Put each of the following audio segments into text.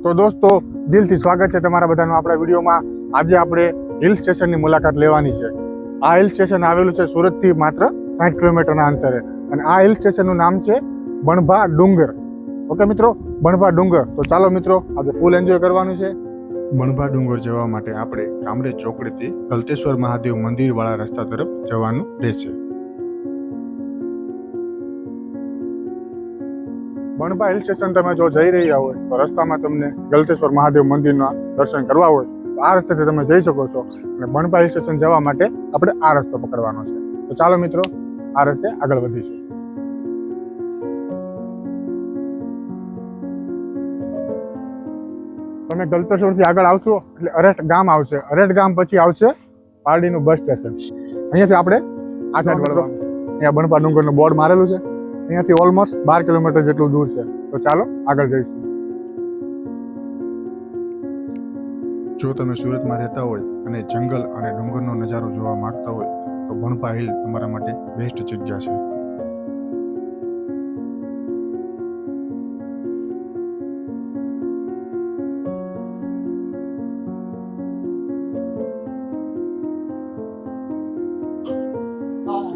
તો દોસ્તો, દિલથી સ્વાગત છે તમારા બધાનું આપણા વિડીયોમાં. આજે આપણે હિલ સ્ટેશનની મુલાકાત લેવાની છે. આ હિલ સ્ટેશન આવેલું છે સુરતથી માત્ર 60 કિલોમીટરના અંતરે, અને આ હિલ સ્ટેશનનું નામ છે બણભા ડુંગર. ઓકે મિત્રો, બણભા ડુંગર. તો ચાલો મિત્રો, આજે ફૂલ એન્જોય કરવાનું છે. બણભા ડુંગર જવા માટે આપણે કામરેજ ચોકડીથી ગલતેશ્વર મહાદેવ મંદિર વાળા રસ્તા તરફ જવાનું રહેશે. બણભા હિલ સ્ટેશન તમે જો જઈ રહ્યા હોય તો રસ્તામાં તમને ગલતેશ્વર મહાદેવ મંદિરના દર્શન કરવા હોય તો આ રસ્તેથી તમે જઈ શકો છો. અને બણભા હિલ સ્ટેશન જવા માટે આપણે આ રસ્તો પકડવાનો છે. તો ચાલો મિત્રો, આ રસ્તે આગળ વધીશું. તમે ગલતેશ્વરથી આગળ આવશો એટલે અરેઠ ગામ આવશે. અરેઠ ગામ પછી આવશે પારડીનું બસ સ્ટેશન. અહીંયાથી આપણે આ સાઈડ વળવાનું. અહીંયા બણભા ડુંગરનું બોર્ડ મારેલું છે. અહીંયાથી ઓલમોસ્ટ 12 કિલોમીટર જેટલું દૂર છે. તો ચાલો આગળ જઈશું. જો તમે સુરતમાં રહેતા હોય અને જંગલ અને ડુંગરનો નજારો જોવા માંગતા હોય તો બણભા હિલ તમારા માટે બેસ્ટ જગ્યા છે.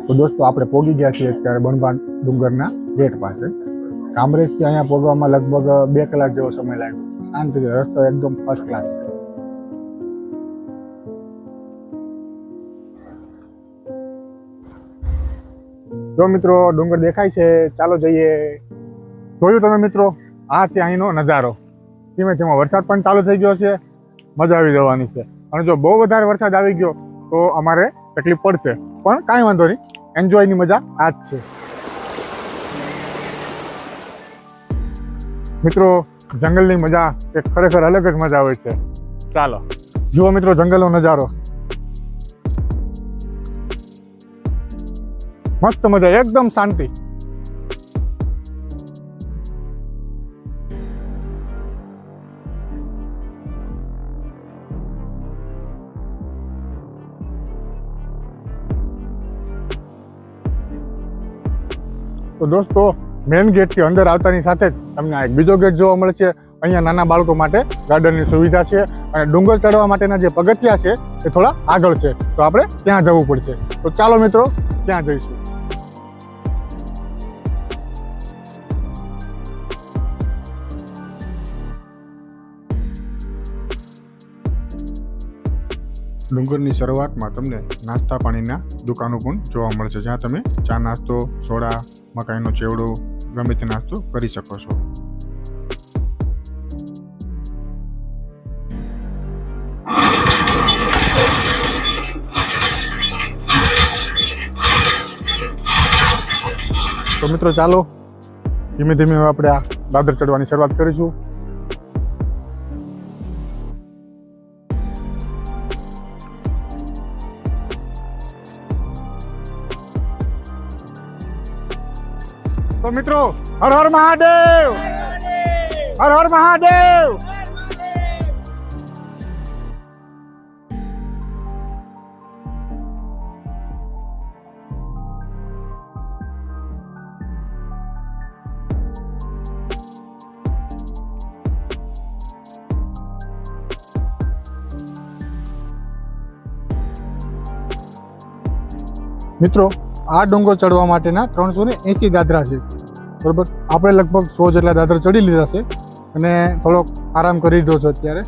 તો દોસ્તો, આપણે પહોંચી ગયા છીએ અત્યારે બણભા ડુંગરના ગેટ પાસે. કામરેજથી અહીંયા પહોંચવામાં લગભગ 2 કલાક જેવો સમય લાગ્યો. શાંતિથી રસ્તો એકદમ ફર્સ્ટ ક્લાસ છે. જો મિત્રો, ડુંગર દેખાય છે. ચાલો જઈએ. જોયું તમે મિત્રો, આ છે અહીંનો નજારો. ધીમે ધીમે વરસાદ પણ ચાલુ થઈ ગયો છે. મજા આવી જવાની છે. અને જો બહુ વધારે વરસાદ આવી ગયો તો અમારે તકલીફ પડશે, પણ કાંઈ વાંધો નહીં. એન્જોયની મજા આ જ છે. મિત્રો, જંગલની મજા એક ખરેખર અલગ જ મજા હોય છે. ચાલો જુઓ મિત્રો, જંગલનો નજારો મસ્ત મજા, એકદમ શાંતિ. તો દોસ્તો, મેઇન ગેટથી અંદર આવતાની સાથે જ તમને આ એક બીજો ગેટ જોવા મળે છે. અહીંયા નાના બાળકો માટે ગાર્ડનની સુવિધા છે. અને ડુંગર ચડવા માટેના જે પગથિયા છે એ થોડા આગળ છે, તો આપણે ત્યાં જવું પડશે. તો ચાલો મિત્રો, ત્યાં જઈશું. ડુંગરની શરૂઆતમાં તમને નાસ્તા પાણીના દુકાનો પણ જોવા મળશે, જ્યાં તમે ચા નાસ્તો, સોડા, મકાઈનો ચેવડો ગમે તે નાસ્તો કરી શકો છો. તો મિત્રો ચાલો, ધીમે ધીમે આપણે આ દાદર ચડવાની શરૂઆત કરીશું. તો મિત્રો, હર હર મહાદેવ, હર હર મહાદેવ. મિત્રો, આ ડુંગર ચડવા માટેના 380 દાદરા છે. બરોબર, આપણે લગભગ 100 જેટલા દાદરા ચડી લીધા છે અને થોડોક આરામ કરી લીધો છે. અત્યારે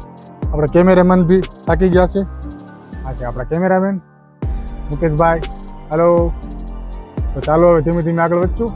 આપણા કેમેરામેન બી થાકી ગયા છે. આ છે આપણા કેમેરામેન મુકેશભાઈ. હેલો. તો ચાલો હવે ધીમે ધીમે આગળ વધશું.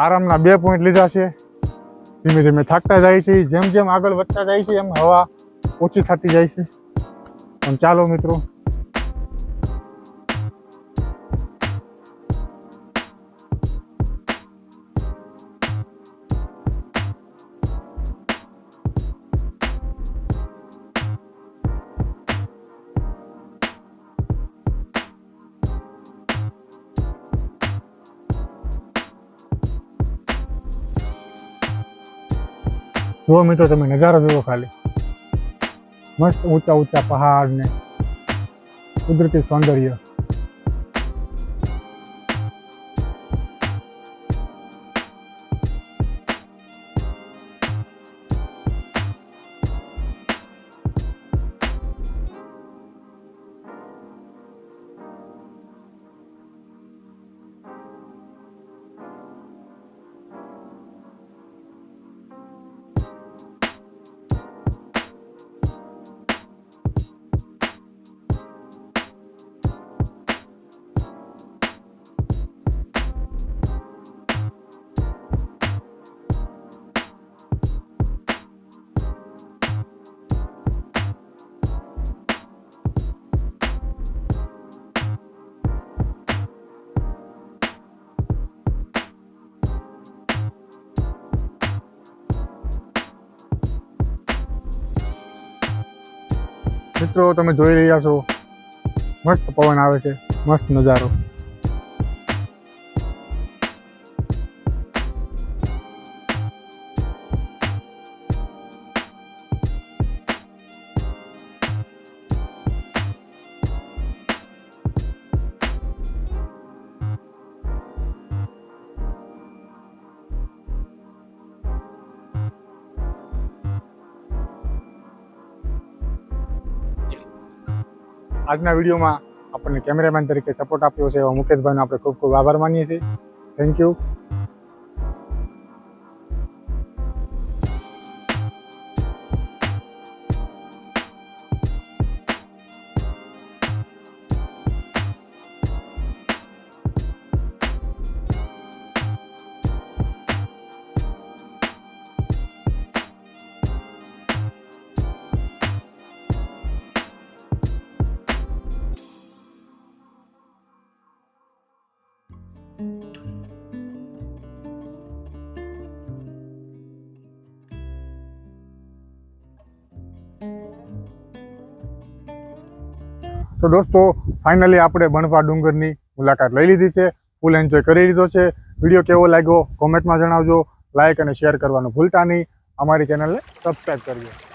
આરામના 2 પોઈન્ટ લીધા છે. ધીમે ધીમે થાકતા જાય છે. જેમ જેમ આગળ વધતા જાય છે એમ હવા ઓછી થતી જાય છે. પણ ચાલો મિત્રો, જુઓ મિત્રો, તમે નજારો જુઓ ખાલી. મસ્ત ઊંચા ઊંચા પહાડ ને કુદરતી સૌંદર્ય. મિત્રો તમે જોઈ રહ્યા છો, મસ્ત પવન આવે છે, મસ્ત નજારો. આજના વિડીયોમાં આપણને કેમેરામેન તરીકે સપોર્ટ આપ્યો છે એવા મુકેશભાઈનો આપણે ખૂબ ખૂબ આભાર માનીએ છીએ. Thank you. તો દોસ્તો, ફાઇનલી આપણે બણવા ડુંગરની મુલાકાત લઈ લીધી છે, ફૂલ એન્જોય કરી લીધો છે. વિડીયો કેવો લાગ્યો કોમેન્ટમાં જણાવજો. લાઇક અને શેર કરવાનું ભૂલતા નહીં. અમારી ચેનલને સબસ્ક્રાઈબ કરજો.